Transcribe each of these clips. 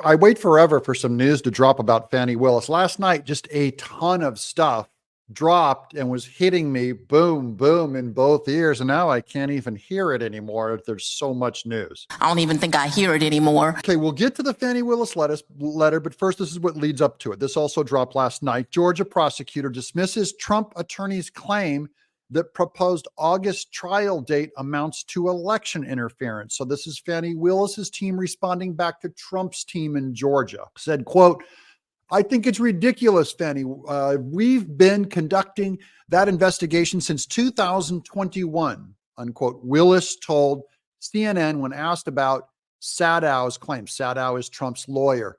I wait forever for some news to drop about Fani Willis. Last night, just a ton of stuff dropped and was hitting me boom, boom in both ears. And now I can't even hear it anymore. There's so much news. I don't even think I hear it anymore. Okay, we'll get to the Fani Willis letter, but first, this is what leads up to it. This also dropped last night. Georgia prosecutor dismisses Trump attorney's claim that proposed August trial date amounts to election interference. So this is Fani Willis's team responding back to Trump's team in Georgia. Said, quote, I think it's ridiculous, Fani. We've been conducting that investigation since 2021, unquote. Willis told CNN when asked about Sadow's claim. Sadow is Trump's lawyer.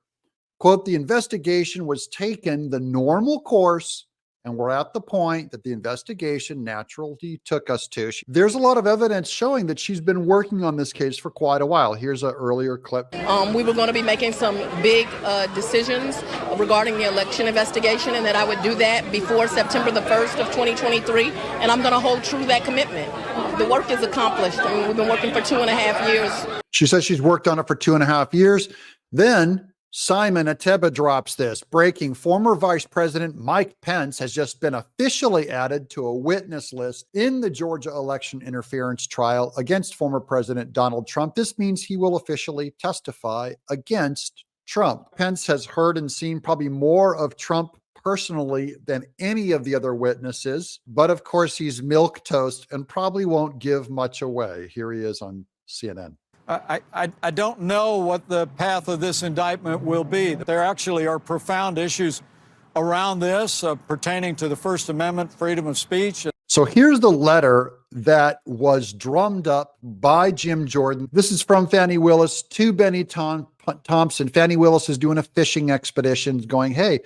Quote, the investigation was taken the normal course, and we're at the point that the investigation naturally took us to. There's a lot of evidence showing that she's been working on this case for quite a while. Here's an earlier clip. We were going to be making some big decisions regarding the election investigation, and that I would do that before September the 1st of 2023, and I'm going to hold true to that commitment. The work is accomplished. I mean, we've been working for 2.5 years. She says she's worked on it for 2.5 years. Then Simon Ateba drops this. Breaking: former Vice President Mike Pence has just been officially added to a witness list in the Georgia election interference trial against former President Donald Trump. This means he will officially testify against Trump. Pence has heard and seen probably more of Trump personally than any of the other witnesses, but of course he's milquetoast and probably won't give much away. Here he is on CNN. I don't know what the path of this indictment will be. There actually are profound issues around this pertaining to the First Amendment, freedom of speech. So here's the letter that was drummed up by Jim Jordan. This is from Fani Willis to Benny Thompson. Fani Willis is doing a fishing expedition going, hey,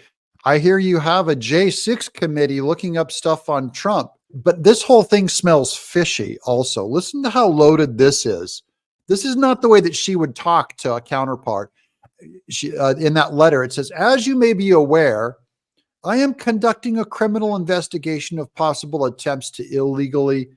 I hear you have a J6 committee looking up stuff on Trump. But this whole thing smells fishy also. Listen to how loaded this is. This is not the way that she would talk to a counterpart. In that letter, it says, as you may be aware, I am conducting a criminal investigation of possible attempts to illegally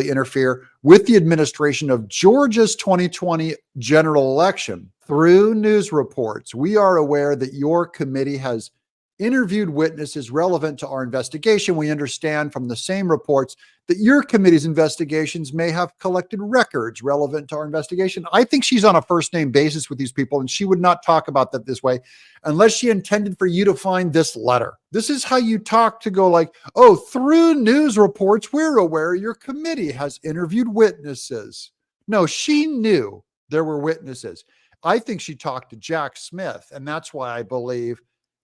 interfere with the administration of Georgia's 2020 general election. Through news reports, we are aware that your committee has interviewed witnesses relevant to our investigation. We understand from the same reports that your committee's investigations may have collected records relevant to our investigation. I think she's on a first name basis with these people, and she would not talk about that this way unless she intended for you to find this letter. This is how you talk to go like, oh, through news reports, we're aware your committee has interviewed witnesses. No, she knew there were witnesses. I think she talked to Jack Smith, and that's why I believe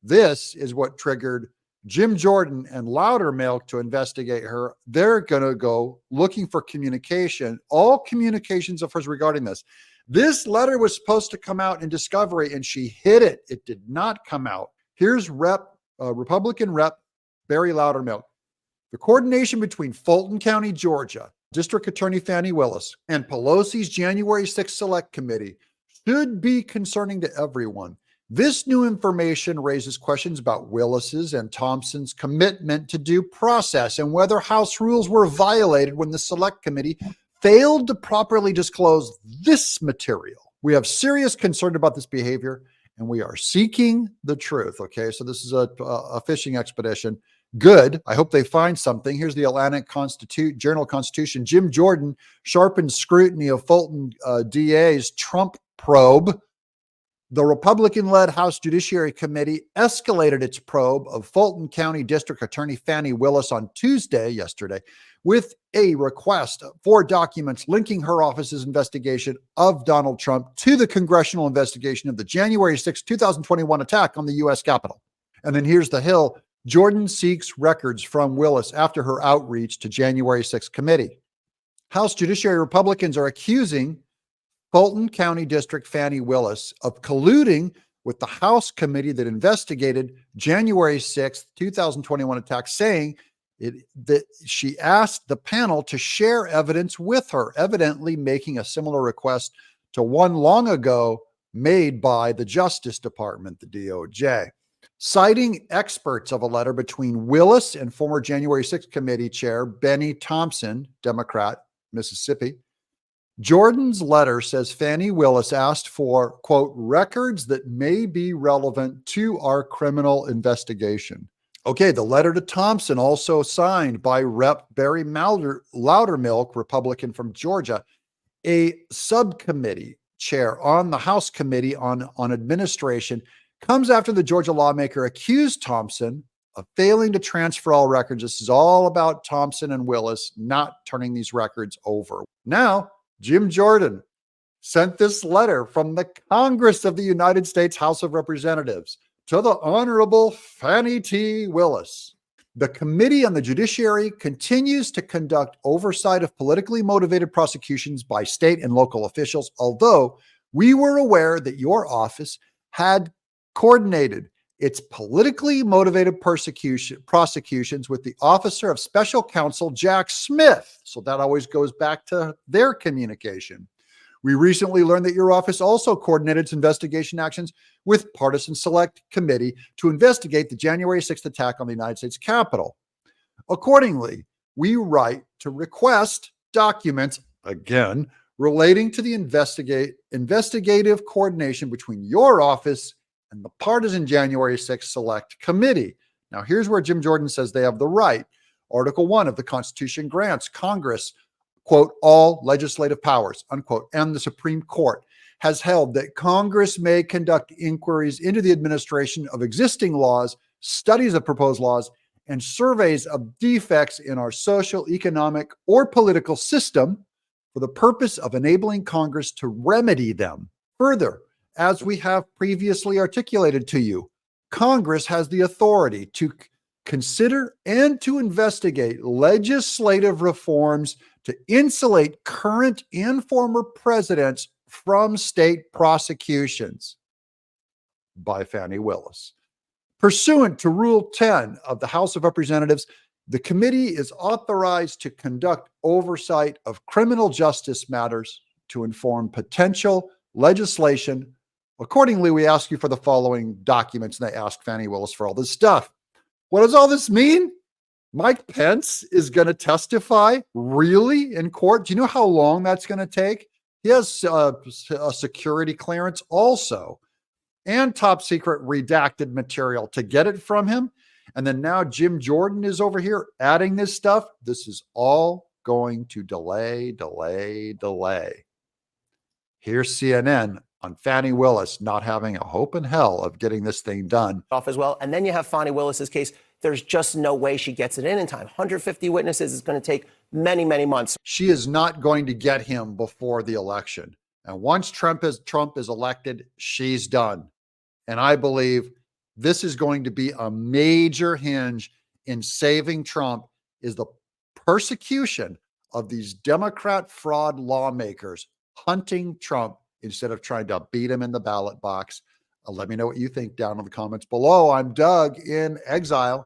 this is what triggered Jim Jordan and Loudermilk to investigate her. They're going to go looking for communication, all communications of hers regarding this. This letter was supposed to come out in discovery, and she hid it. It did not come out. Here's Republican Rep Barry Loudermilk. The coordination between Fulton County, Georgia, District Attorney Fani Willis, and Pelosi's January 6th Select Committee should be concerning to everyone. This new information raises questions about Willis's and Thompson's commitment to due process and whether House rules were violated when the Select Committee failed to properly disclose this material. We have serious concern about this behavior, and we are seeking the truth. Okay, so this is a fishing expedition. Good. I hope they find something. Here's the Atlantic Journal-Constitution. Jim Jordan sharpened scrutiny of Fulton DA's Trump probe. The Republican-led House Judiciary Committee escalated its probe of Fulton County District Attorney Fani Willis on yesterday, with a request for documents linking her office's investigation of Donald Trump to the congressional investigation of the January 6, 2021 attack on the U.S. Capitol. And then here's the Hill. Jordan seeks records from Willis after her outreach to January 6 committee. House Judiciary Republicans are accusing Fulton County District Fani Willis of colluding with the House committee that investigated January 6th, 2021 attack, saying that she asked the panel to share evidence with her, evidently making a similar request to one long ago made by the Justice Department, the DOJ. Citing experts of a letter between Willis and former January 6th committee chair Benny Thompson, Democrat, Mississippi, Jordan's letter says Fani Willis asked for, quote, records that may be relevant to our criminal investigation. Okay, the letter to Thompson, also signed by Rep. Barry Loudermilk, Republican from Georgia, a subcommittee chair on the House Committee on Administration, comes after the Georgia lawmaker accused Thompson of failing to transfer all records. This is all about Thompson and Willis not turning these records over. Now, Jim Jordan sent this letter from the Congress of the United States House of Representatives to the Honorable Fani T. Willis. The Committee on the Judiciary continues to conduct oversight of politically motivated prosecutions by state and local officials, although we were aware that your office had coordinated its politically motivated prosecutions with the Officer of Special Counsel Jack Smith. So that always goes back to their communication. We recently learned that your office also coordinated its investigation actions with Partisan Select Committee to investigate the January 6th attack on the United States Capitol. Accordingly, we write to request documents, again, relating to the investigative coordination between your office and the Partisan January 6th Select Committee. Now, here's where Jim Jordan says they have the right. Article 1 of the Constitution grants Congress, quote, all legislative powers, unquote, and the Supreme Court has held that Congress may conduct inquiries into the administration of existing laws, studies of proposed laws, and surveys of defects in our social, economic, or political system for the purpose of enabling Congress to remedy them. Further, as we have previously articulated to you, Congress has the authority to consider and to investigate legislative reforms to insulate current and former presidents from state prosecutions. By Fani Willis. Pursuant to Rule 10 of the House of Representatives, the committee is authorized to conduct oversight of criminal justice matters to inform potential legislation. Accordingly, we ask you for the following documents, and they ask Fani Willis for all this stuff. What does all this mean? Mike Pence is going to testify really in court. Do you know how long that's going to take? He has a security clearance also and top secret redacted material to get it from him. And then now Jim Jordan is over here adding this stuff. This is all going to delay. Here's CNN on Fani Willis not having a hope in hell of getting this thing done. Off as well. And then you have Fani Willis's case. There's just no way she gets it in time. 150 witnesses is going to take many, many months. She is not going to get him before the election. And once Trump is elected, she's done. And I believe this is going to be a major hinge in saving Trump, is the persecution of these Democrat fraud lawmakers hunting Trump instead of trying to beat him in the ballot box. Let me know what you think down in the comments below. I'm Doug in Exile.